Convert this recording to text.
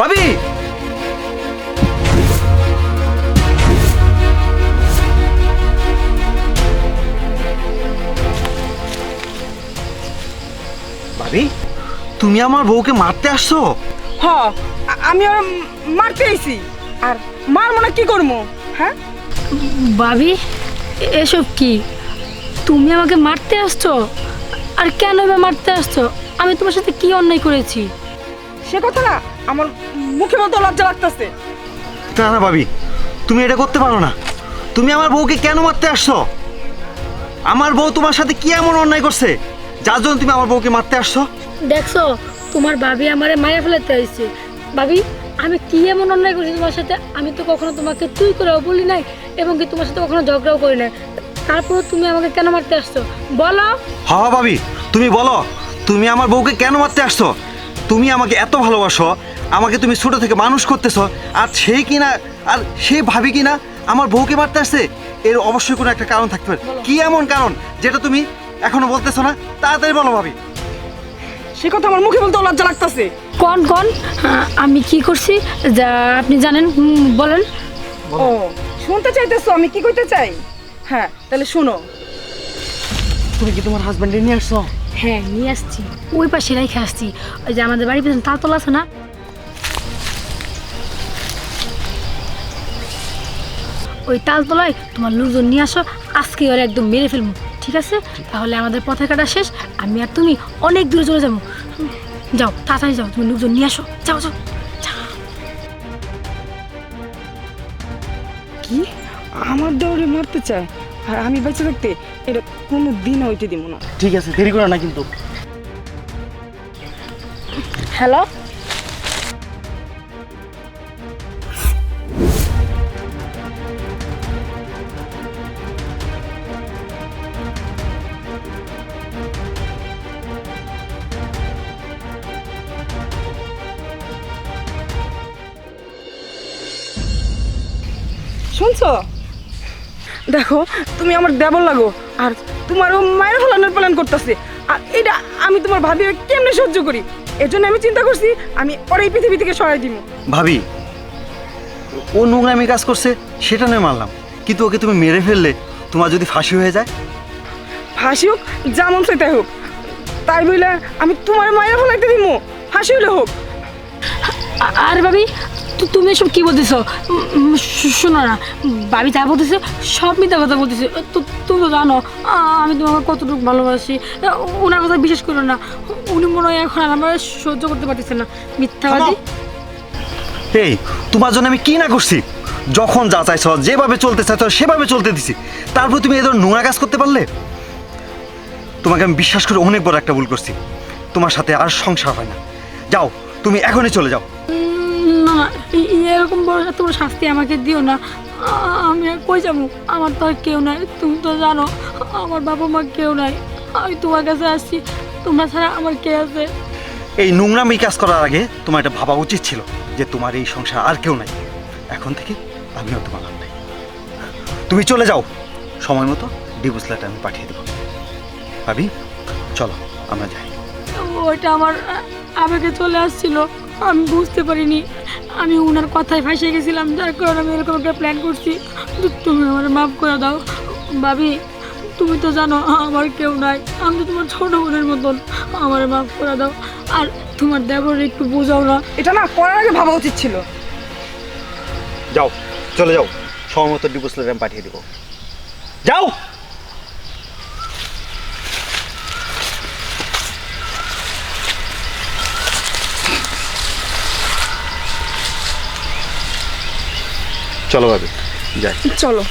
ভাবি ভাবি তুমি আমার বউকে মারতে আসছো? হ, আমি ওর মারতে আইছি। আর মার মনে কি করবো? হ্যাঁ, ভাবি এসব কি? তুমি আমাকে মারতে আসছো? আর কেন এভাবে মারতে আসছো? আমি তোমার সাথে কি অন্যায় করেছি? সে কথা না আমার মুখে মতো লজ্জা লাগতেছে। না না ভাবি, তুমি এটা করতে পারো না। তুমি আমার বউকে কেন মারতে আসছো? আমার বউ তোমার সাথে কি এমন অন্যায় করছে যার জন্য তুমি আমার বউকে মারতে আসছো? দেখছো তোমার ভাবি আমারে মায়া ফেলাতে আইছে। ভাবি আমি কি এমন অন্যায় করেছি তোমার সাথে? আমি তো কখনো তোমাকে তুই করেও বলি নাই, এবং কি তোমার সাথে কখনো ঝগড়াও করি নাই। তারপর তুমি আমাকে কেন মারতে আসছো বলো? হ্যাঁ ভাবি, তুমি বলো, তুমি আমার বউকে কেন মারতে আসছো? তুমি আমাকে এত ভালোবাসো, আমাকে তুমি ছোট থেকে মানুষ করতেছো, আর সেই কিনা, আর সেই ভাবি কিনা আমার বউকে মারতে আসছে। এর অবশ্যই কোনো একটা কারণ থাকতে পারে। কি এমন কারণ যেটা তুমি এখনো বলতেছো না? তাড়াতাড়ি বলো ভাবি। সে কথা আমার মুখে বলতে লজ্জা লাগতেছে। কোন কোন আমি কি করছি যা আপনি জানেন? বলেন। ও, শুনতে চাইতেছো আমি কি কইতে চাই? হ্যাঁ, তাহলে শুনো। তুমি কি তোমার হাজব্যান্ডে নিয়ে আসছো? হ্যাঁ নিয়ে আসছি, ওই পাশে রেখে আসছি। ওই যে আমাদের বাড়ির পেছনে তালতলা আছে না, ওই তালতলায় তোমার লোকজন নিয়ে আসো। আজকে ওরা একদম মেরে ফেলবো, ঠিক আছে? তাহলে আমাদের পথে কাটা শেষ। আমি আর তুমি অনেক দূরে চলে যাবো। যাও তাড়াতাড়ি যাও, তুমি লোকজন নিয়ে আসো। যাও যাও। কি আমার দৌড়ে মারতে চায়? আর আমি বেঁচে থাকতে এটা কোনো দিন হইতে দিব না। ঠিক আছে, দেরি করো না কিন্তু। হ্যালো, শুনছো? দেখো, তুমি আমার দেবর লাগো, আর তোমারও মায়ের ফলানোর প্ল্যান করতেছে। আর এটা আমি তোমার ভাবি কেমনে সহ্য করি? এর জন্য আমি চিন্তা করছি আমি ওর এই পৃথিবী থেকে সরাই দিব। ভাবি, ও নোংরামি কাজ করছে সেটা নয় মানলাম, কিন্তু ওকে তুমি মেরে ফেললে তোমার যদি ফাঁসি হয়ে যায়? ফাঁসি হোক, যেমন সেটাই হোক, তাই বলে আমি তোমার মায়ের ফলাইতে দিব? ফাঁসি হলে হোক। আর ভাবি তুমি এসব কি বলতেছো? শোনো না, ভাবি যা বলতেছে সব মিথ্যা কথা বলতেছে। তুমি তো জানো আমি তোমাকে কতটুকু ভালোবাসি। ওনার কথা বিশ্বাস করো না, উনি মনে হয় এখন আর আমার সহ্য করতে পারতেছে না। মিথ্যাবাদী। এই, তোমার জন্য আমি কি না করছি? যখন যা চাইছ, যেভাবে চলতে চাইছ সেভাবে চলতে দিছি, তারপর তুমি এই ধরনের নোংরা কাজ করতে পারলে? তোমাকে আমি বিশ্বাস করে অনেক বড় একটা ভুল করছি। তোমার সাথে আর সংসার হয় না। যাও, তুমি এখনই চলে যাও। না, এরকম বড় এত বড় শাস্তি আমাকে দিও না। আমি আর কই যাবো? আমার তো আর কেউ নাই। তুমি তো জানো আমার বাবা মা কেউ নাই। আমি তোমার কাছে আসছি, তোমরা ছাড়া আমার কে আছে? এই নোংরামি কাজ করার আগে তোমার এটা ভাবা উচিত ছিল যে তোমার এই সংসার আর কেউ নাই। এখন থেকে আমিও তোমার আর নাই। তুমি চলে যাও, সময় মতো ডিভোর্স লেটার আমি পাঠিয়ে দেবো। ভাবি চলো আমরা যাই। ওইটা আমার আবেগে চলে আসছিল, আমি বুঝতে পারিনি। আমি ওনার কথায় ফাঁসিয়ে গেছিলাম, যার কারণে আমি এরকম একটা প্ল্যান করছি। তুমি আমার মাফ করে দাও ভাবি। তুমি তো জানো আমার কেউ নাই, আমি তো তোমার ছোট বোনের মতন। আমার মাফ করে দাও। আর তোমার দেবর একটু বোঝাও না। এটা না করার আগে ভাবা উচিত ছিল। যাও, চলে যাও, সময় মতো ডিভোর্স লেটার আমি পাঠিয়ে দেবো। যাও। চলো ভাবি যাই। চলো।